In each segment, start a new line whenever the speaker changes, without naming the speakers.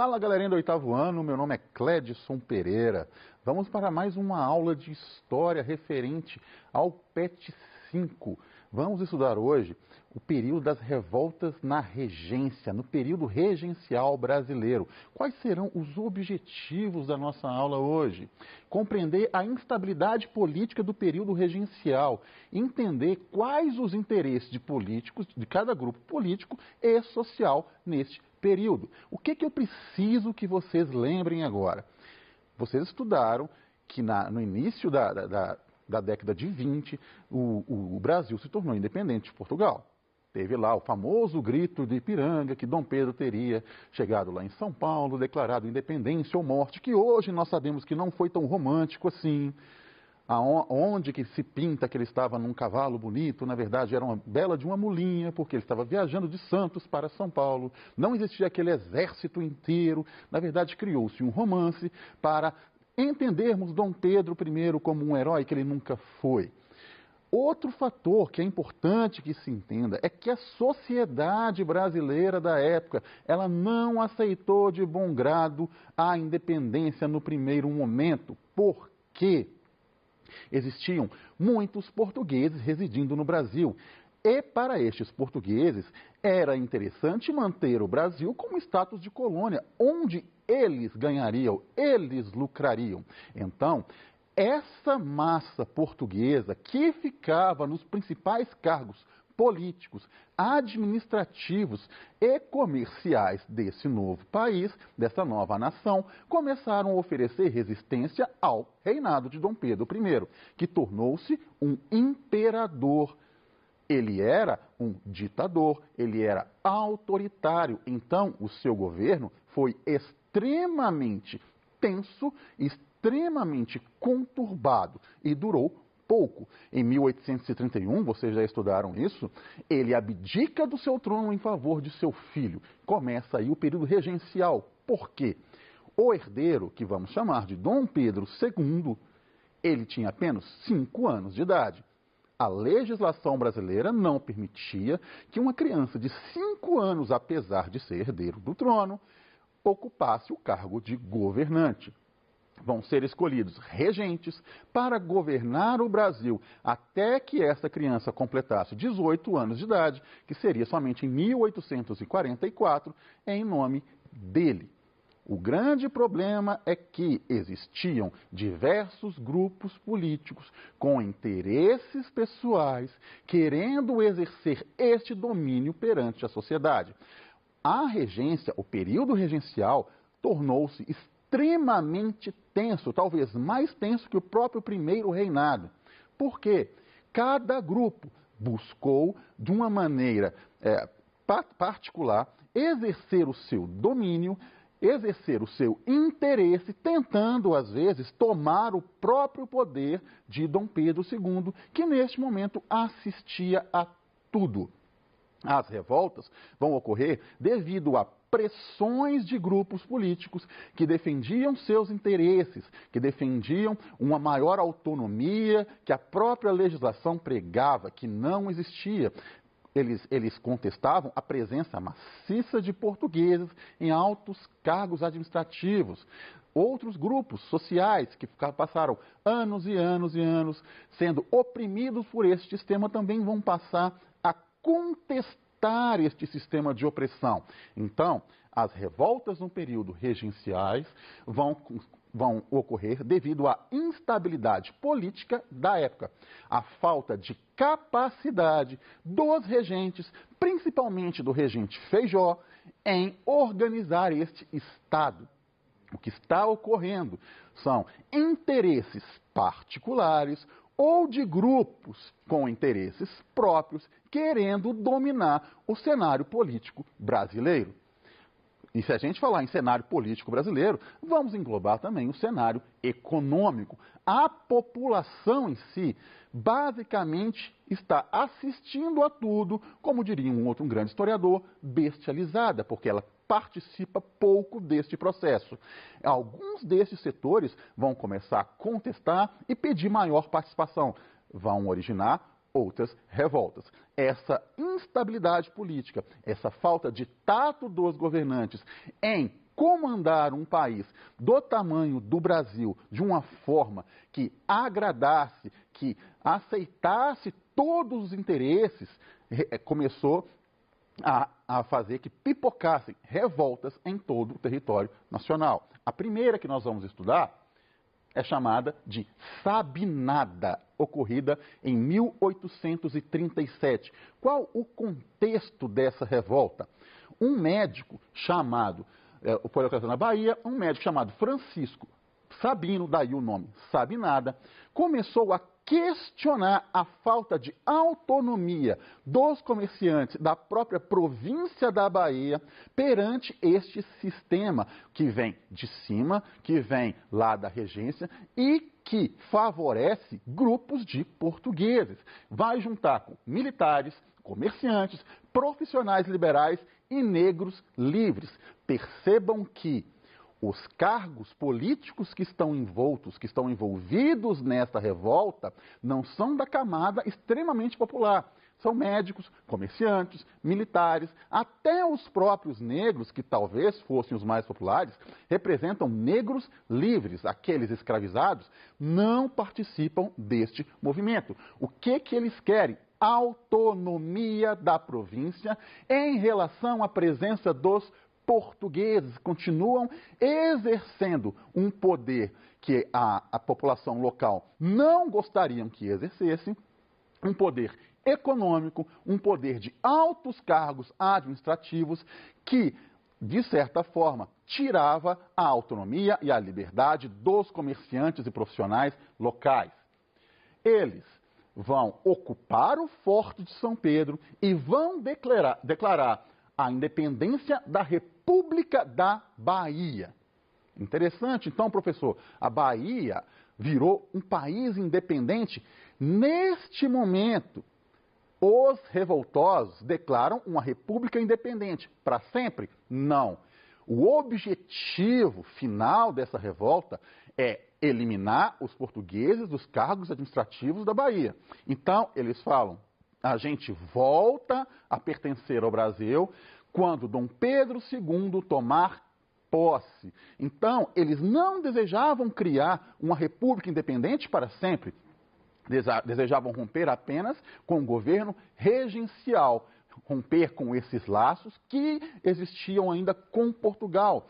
Fala galerinha do 8º ano, meu nome é Cledson Pereira. Vamos para mais uma aula de história referente ao PET 5. Vamos estudar hoje o período das revoltas na regência, no período regencial brasileiro. Quais serão os objetivos da nossa aula hoje? Compreender a instabilidade política do período regencial, entender quais os interesses de políticos, de cada grupo político e social neste período. O que eu preciso que vocês lembrem agora? Vocês estudaram que no início da década de 20, o Brasil se tornou independente de Portugal. Teve lá o famoso grito de Ipiranga, que Dom Pedro teria chegado lá em São Paulo, declarado independência ou morte, que hoje nós sabemos que não foi tão romântico assim. Onde que se pinta que ele estava num cavalo bonito, na verdade era uma bela de uma mulinha, porque ele estava viajando de Santos para São Paulo. Não existia aquele exército inteiro. Na verdade, criou-se um romance para entendermos Dom Pedro I como um herói que ele nunca foi. Outro fator que é importante que se entenda é que a sociedade brasileira da época, ela não aceitou de bom grado a independência no primeiro momento. Por quê? Existiam muitos portugueses residindo no Brasil. E para estes portugueses era interessante manter o Brasil como status de colônia, onde eles ganhariam, eles lucrariam. Então, essa massa portuguesa que ficava nos principais cargos políticos, administrativos e comerciais desse novo país, dessa nova nação, começaram a oferecer resistência ao reinado de Dom Pedro I, que tornou-se um imperador. Ele era um ditador, ele era autoritário, então o seu governo foi extremamente tenso, extremamente conturbado e durou pouco. Em 1831, vocês já estudaram isso, ele abdica do seu trono em favor de seu filho. Começa aí o período regencial. Por quê? O herdeiro, que vamos chamar de Dom Pedro II, ele tinha apenas 5 anos de idade. A legislação brasileira não permitia que uma criança de 5 anos, apesar de ser herdeiro do trono, ocupasse o cargo de governante. Vão ser escolhidos regentes para governar o Brasil até que essa criança completasse 18 anos de idade, que seria somente em 1844, em nome dele. O grande problema é que existiam diversos grupos políticos com interesses pessoais querendo exercer este domínio perante a sociedade. A regência, o período regencial, tornou-se extremamente tenso, talvez mais tenso que o próprio primeiro reinado. Por quê? Cada grupo buscou, de uma maneira particular, exercer o seu domínio, exercer o seu interesse, tentando, às vezes, tomar o próprio poder de Dom Pedro II, que neste momento assistia a tudo. As revoltas vão ocorrer devido a pressões de grupos políticos que defendiam seus interesses, que defendiam uma maior autonomia que a própria legislação pregava, que não existia. Eles contestavam a presença maciça de portugueses em altos cargos administrativos. Outros grupos sociais que passaram anos e anos e anos sendo oprimidos por esse sistema também vão passar a contestar este sistema de opressão. Então, as revoltas no período regenciais vão ocorrer devido à instabilidade política da época, a falta de capacidade dos regentes, principalmente do regente Feijó, em organizar este Estado. O que está ocorrendo são interesses particulares ou de grupos com interesses próprios querendo dominar o cenário político brasileiro. E se a gente falar em cenário político brasileiro, vamos englobar também o cenário econômico. A população em si, basicamente, está assistindo a tudo, como diria um grande historiador, bestializada, porque ela participa pouco deste processo. Alguns desses setores vão começar a contestar e pedir maior participação. Vão originar outras revoltas. Essa instabilidade política, essa falta de tato dos governantes em comandar um país do tamanho do Brasil de uma forma que agradasse, que aceitasse todos os interesses, começou a fazer que pipocassem revoltas em todo o território nacional. A primeira que nós vamos estudar é chamada de Sabinada, ocorrida em 1837. Qual o contexto dessa revolta? Um médico chamado, foi ocorrido na Bahia, um médico chamado Francisco Sabino, daí o nome Sabinada, começou a questionar a falta de autonomia dos comerciantes da própria província da Bahia perante este sistema que vem de cima, que vem lá da regência e que favorece grupos de portugueses. Vai juntar com militares, comerciantes, profissionais liberais e negros livres. Percebam que os cargos políticos que estão envolvidos nesta revolta, não são da camada extremamente popular. São médicos, comerciantes, militares, até os próprios negros, que talvez fossem os mais populares, representam negros livres. Aqueles escravizados não participam deste movimento. O que eles querem? Autonomia da província em relação à presença dos portugueses, continuam exercendo um poder que a população local não gostariam que exercesse, um poder econômico, um poder de altos cargos administrativos que, de certa forma, tirava a autonomia e a liberdade dos comerciantes e profissionais locais. Eles vão ocupar o Forte de São Pedro e vão declarar a independência da República da Bahia. Interessante, então, professor, a Bahia virou um país independente. Neste momento, os revoltosos declaram uma república independente. Para sempre? Não. O objetivo final dessa revolta é eliminar os portugueses dos cargos administrativos da Bahia. Então, eles falam: a gente volta a pertencer ao Brasil quando Dom Pedro II tomar posse. Então, eles não desejavam criar uma república independente para sempre. Desejavam romper apenas com o governo regencial, romper com esses laços que existiam ainda com Portugal.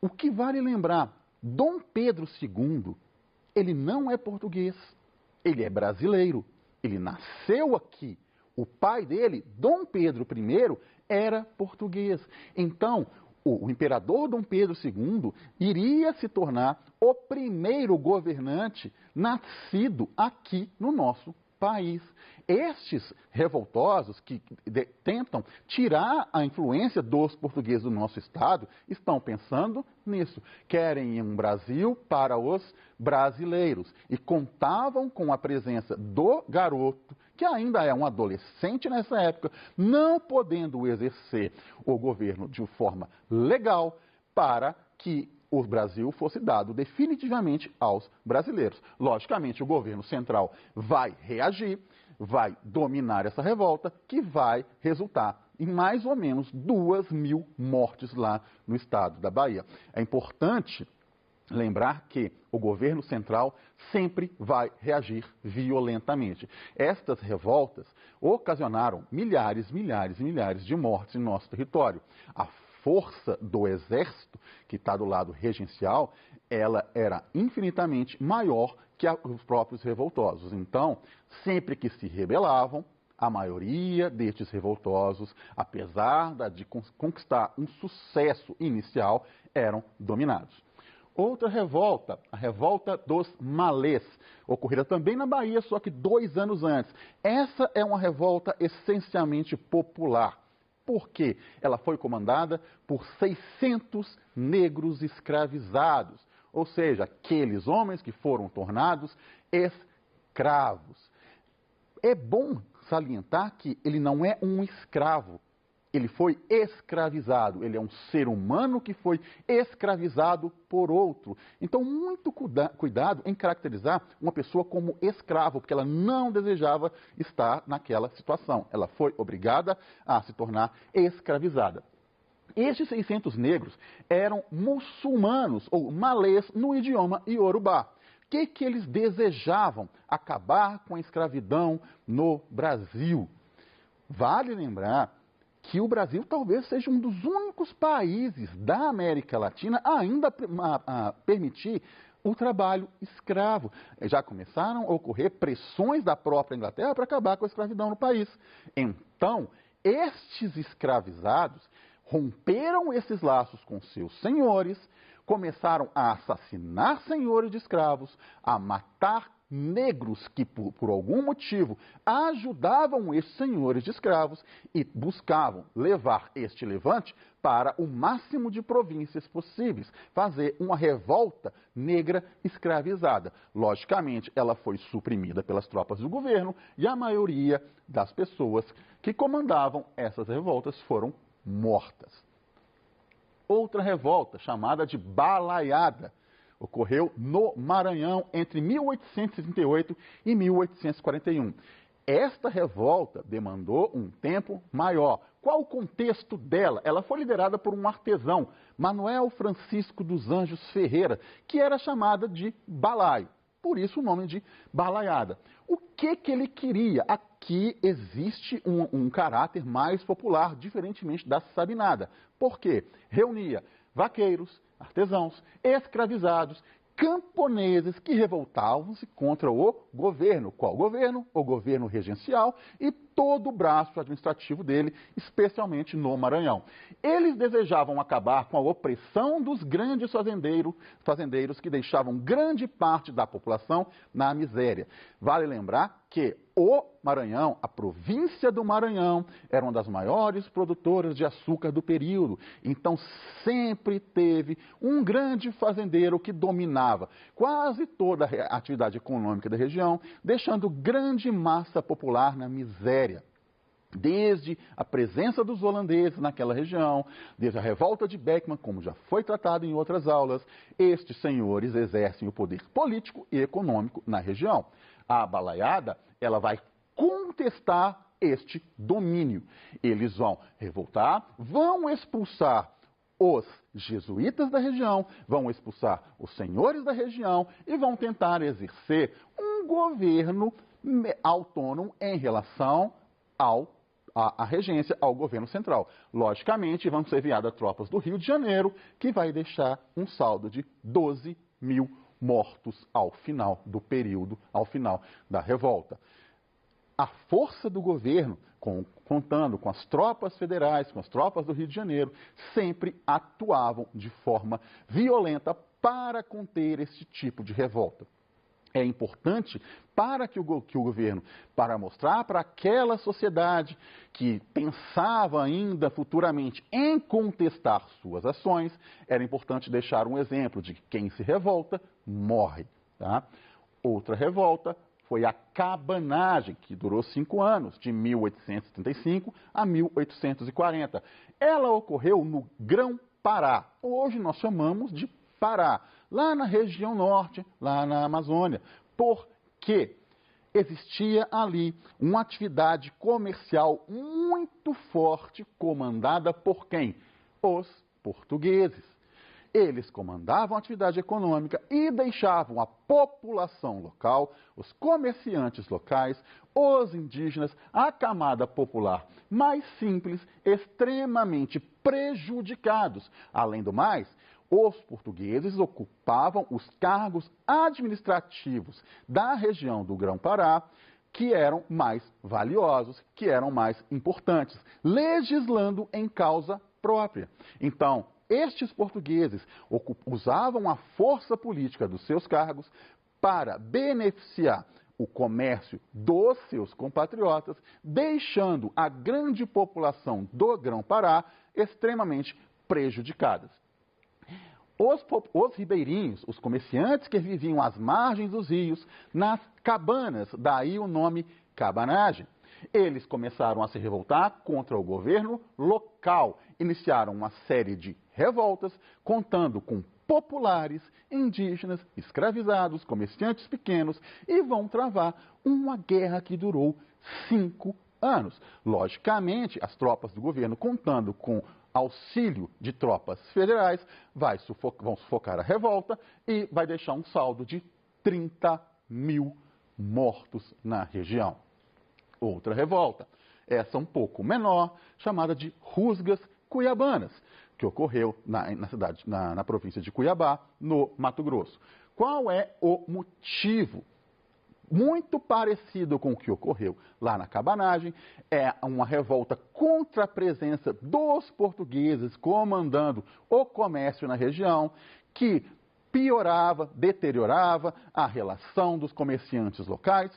O que vale lembrar, Dom Pedro II, ele não é português, ele é brasileiro, ele nasceu aqui. O pai dele, Dom Pedro I, era português. Então, o imperador Dom Pedro II iria se tornar o primeiro governante nascido aqui no nosso país. Estes revoltosos que tentam tirar a influência dos portugueses do nosso estado estão pensando nisso. Querem um Brasil para os brasileiros e contavam com a presença do garoto, que ainda é um adolescente nessa época, não podendo exercer o governo de forma legal para que o Brasil fosse dado definitivamente aos brasileiros. Logicamente, o governo central vai reagir, vai dominar essa revolta, que vai resultar em mais ou menos 2.000 mortes lá no estado da Bahia. É importante lembrar que o governo central sempre vai reagir violentamente. Estas revoltas ocasionaram milhares de mortes em nosso território. A força do exército, que está do lado regencial, ela era infinitamente maior que os próprios revoltosos. Então, sempre que se rebelavam, a maioria destes revoltosos, apesar de conquistar um sucesso inicial, eram dominados. Outra revolta, a revolta dos malês, ocorrida também na Bahia, só que 2 anos antes. Essa é uma revolta essencialmente popular. Por quê? Ela foi comandada por 600 negros escravizados, ou seja, aqueles homens que foram tornados escravos. É bom salientar que ele não é um escravo, ele foi escravizado, ele é um ser humano que foi escravizado por outro. Então, muito cuidado em caracterizar uma pessoa como escravo, porque ela não desejava estar naquela situação. Ela foi obrigada a se tornar escravizada. Estes 600 negros eram muçulmanos ou malês no idioma iorubá. O que eles desejavam? Acabar com a escravidão no Brasil. Vale lembrar que o Brasil talvez seja um dos únicos países da América Latina a ainda permitir o trabalho escravo. Já começaram a ocorrer pressões da própria Inglaterra para acabar com a escravidão no país. Então, estes escravizados romperam esses laços com seus senhores, começaram a assassinar senhores de escravos, a matar negros que, por algum motivo, ajudavam esses senhores de escravos e buscavam levar este levante para o máximo de províncias possíveis, fazer uma revolta negra escravizada. Logicamente, ela foi suprimida pelas tropas do governo e a maioria das pessoas que comandavam essas revoltas foram mortas. Outra revolta, chamada de Balaiada, ocorreu no Maranhão entre 1838 e 1841. Esta revolta demandou um tempo maior. Qual o contexto dela? Ela foi liderada por um artesão, Manuel Francisco dos Anjos Ferreira, que era chamada de balaio. Por isso o nome de Balaiada. O que ele queria? Aqui existe um caráter mais popular, diferentemente da Sabinada. Por quê? Reunia vaqueiros, artesãos, escravizados, camponeses que revoltavam-se contra o governo. Qual governo? O governo regencial e todo o braço administrativo dele, especialmente no Maranhão. Eles desejavam acabar com a opressão dos grandes fazendeiros que deixavam grande parte da população na miséria. Vale lembrar que o Maranhão, a província do Maranhão, era uma das maiores produtoras de açúcar do período. Então, sempre teve um grande fazendeiro que dominava quase toda a atividade econômica da região, deixando grande massa popular na miséria. Desde a presença dos holandeses naquela região, desde a revolta de Beckman, como já foi tratado em outras aulas, estes senhores exercem o poder político e econômico na região. A balaiada, ela vai contestar este domínio. Eles vão revoltar, vão expulsar os jesuítas da região, vão expulsar os senhores da região e vão tentar exercer um governo autônomo em relação à regência, ao governo central. Logicamente, vão ser enviadas tropas do Rio de Janeiro, que vai deixar um saldo de 12 mil mortos ao final do período, ao final da revolta. A força do governo, contando com as tropas federais, com as tropas do Rio de Janeiro, sempre atuavam de forma violenta para conter esse tipo de revolta. É importante para que o governo, para mostrar para aquela sociedade que pensava ainda futuramente em contestar suas ações, era importante deixar um exemplo de que quem se revolta morre. Tá? Outra revolta foi a cabanagem, que durou 5 anos, de 1875 a 1840. Ela ocorreu no Grão-Pará. Hoje nós chamamos de Pará, lá na região norte, lá na Amazônia. Por quê? Existia ali uma atividade comercial muito forte, comandada por quem? Os portugueses. Eles comandavam a atividade econômica e deixavam a população local, os comerciantes locais, os indígenas, a camada popular mais simples, extremamente prejudicados. Além do mais, os portugueses ocupavam os cargos administrativos da região do Grão-Pará, que eram mais valiosos, que eram mais importantes, legislando em causa própria. Então, estes portugueses usavam a força política dos seus cargos para beneficiar o comércio dos seus compatriotas, deixando a grande população do Grão-Pará extremamente prejudicadas. Os ribeirinhos, os comerciantes que viviam às margens dos rios, nas cabanas, daí o nome cabanagem. Eles começaram a se revoltar contra o governo local, iniciaram uma série de revoltas, contando com populares, indígenas, escravizados, comerciantes pequenos, e vão travar uma guerra que durou 5 anos. Logicamente, as tropas do governo, contando com auxílio de tropas federais, vão sufocar a revolta e vai deixar um saldo de 30 mil mortos na região. Outra revolta, essa um pouco menor, chamada de Rusgas Cuiabanas, que ocorreu na província de Cuiabá, no Mato Grosso. Qual é o motivo? Muito parecido com o que ocorreu lá na Cabanagem, é uma revolta contra a presença dos portugueses comandando o comércio na região, que piorava, deteriorava a relação dos comerciantes locais,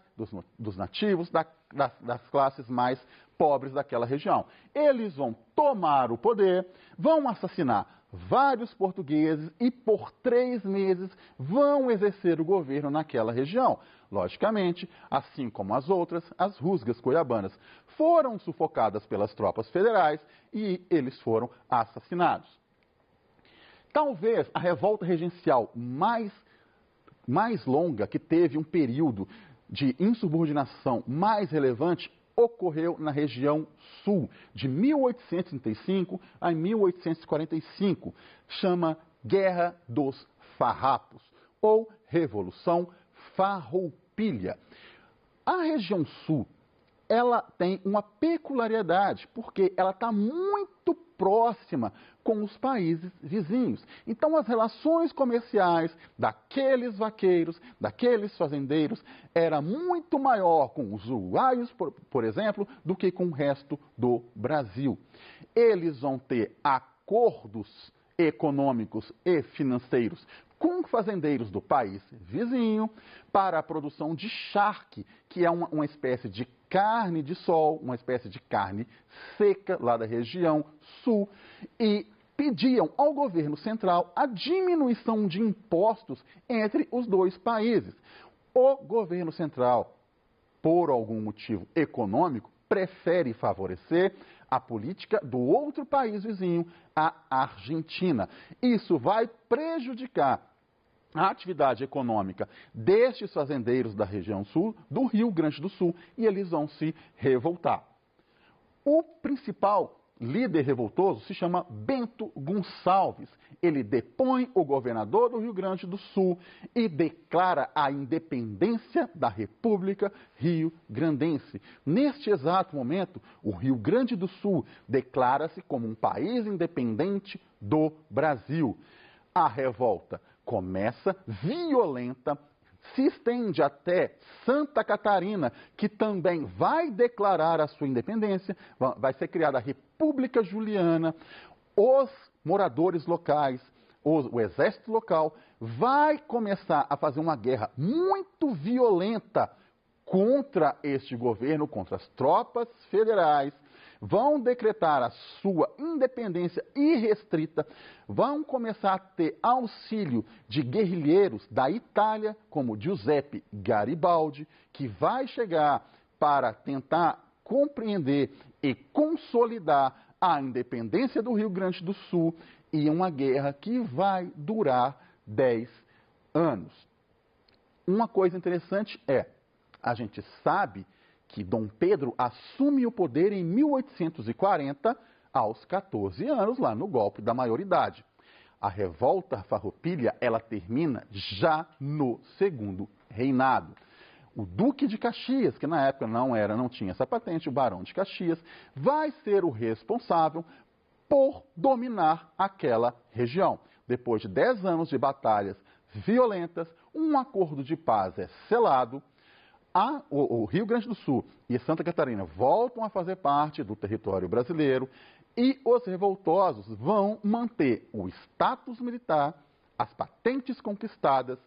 dos nativos, das classes mais pobres daquela região. Eles vão tomar o poder, vão assassinar vários portugueses e por 3 meses vão exercer o governo naquela região. Logicamente, assim como as outras, as rusgas cuiabanas foram sufocadas pelas tropas federais e eles foram assassinados. Talvez a revolta regencial mais longa, que teve um período de insubordinação mais relevante, ocorreu na região sul, de 1835 a 1845, chama Guerra dos Farrapos, ou Revolução Farroupilha. A região sul, ela tem uma peculiaridade, porque ela está muito próxima com os países vizinhos. Então, as relações comerciais daqueles vaqueiros, daqueles fazendeiros, era muito maior com os uruguaios, por exemplo, do que com o resto do Brasil. Eles vão ter acordos econômicos e financeiros com fazendeiros do país vizinho para a produção de charque, que é uma espécie de carne de sol, uma espécie de carne seca lá da região sul, e pediam ao governo central a diminuição de impostos entre os dois países. O governo central, por algum motivo econômico, prefere favorecer a política do outro país vizinho, a Argentina. Isso vai prejudicar a atividade econômica destes fazendeiros da região sul, do Rio Grande do Sul, e eles vão se revoltar. O principal líder revoltoso se chama Bento Gonçalves. Ele depõe o governador do Rio Grande do Sul e declara a independência da República Rio-Grandense. Neste exato momento, o Rio Grande do Sul declara-se como um país independente do Brasil. A revolta começa violenta, se estende até Santa Catarina, que também vai declarar a sua independência, vai ser criada a República Juliana, os moradores locais, o exército local vai começar a fazer uma guerra muito violenta contra este governo, contra as tropas federais, vão decretar a sua independência irrestrita, vão começar a ter auxílio de guerrilheiros da Itália, como Giuseppe Garibaldi, que vai chegar para tentar compreender e consolidar a independência do Rio Grande do Sul, e uma guerra que vai durar 10 anos. Uma coisa interessante a gente sabe que Dom Pedro assume o poder em 1840, aos 14 anos, lá no golpe da maioridade. A revolta farroupilha, ela termina já no segundo reinado. O Duque de Caxias, que na época não tinha essa patente, o Barão de Caxias, vai ser o responsável por dominar aquela região. Depois de 10 anos de batalhas violentas, um acordo de paz é selado. O Rio Grande do Sul e Santa Catarina voltam a fazer parte do território brasileiro e os revoltosos vão manter o status militar, as patentes conquistadas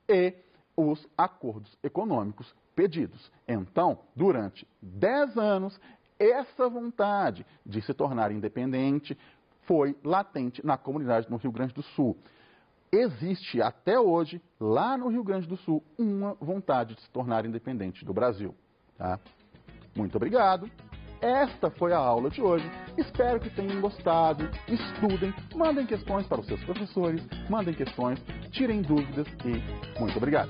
e os acordos econômicos pedidos. Então, durante 10 anos, essa vontade de se tornar independente foi latente na comunidade no Rio Grande do Sul. Existe até hoje, lá no Rio Grande do Sul, uma vontade de se tornar independente do Brasil. Tá? Muito obrigado. Esta foi a aula de hoje. Espero que tenham gostado. Estudem, mandem questões para os seus professores, mandem questões, tirem dúvidas e muito obrigado.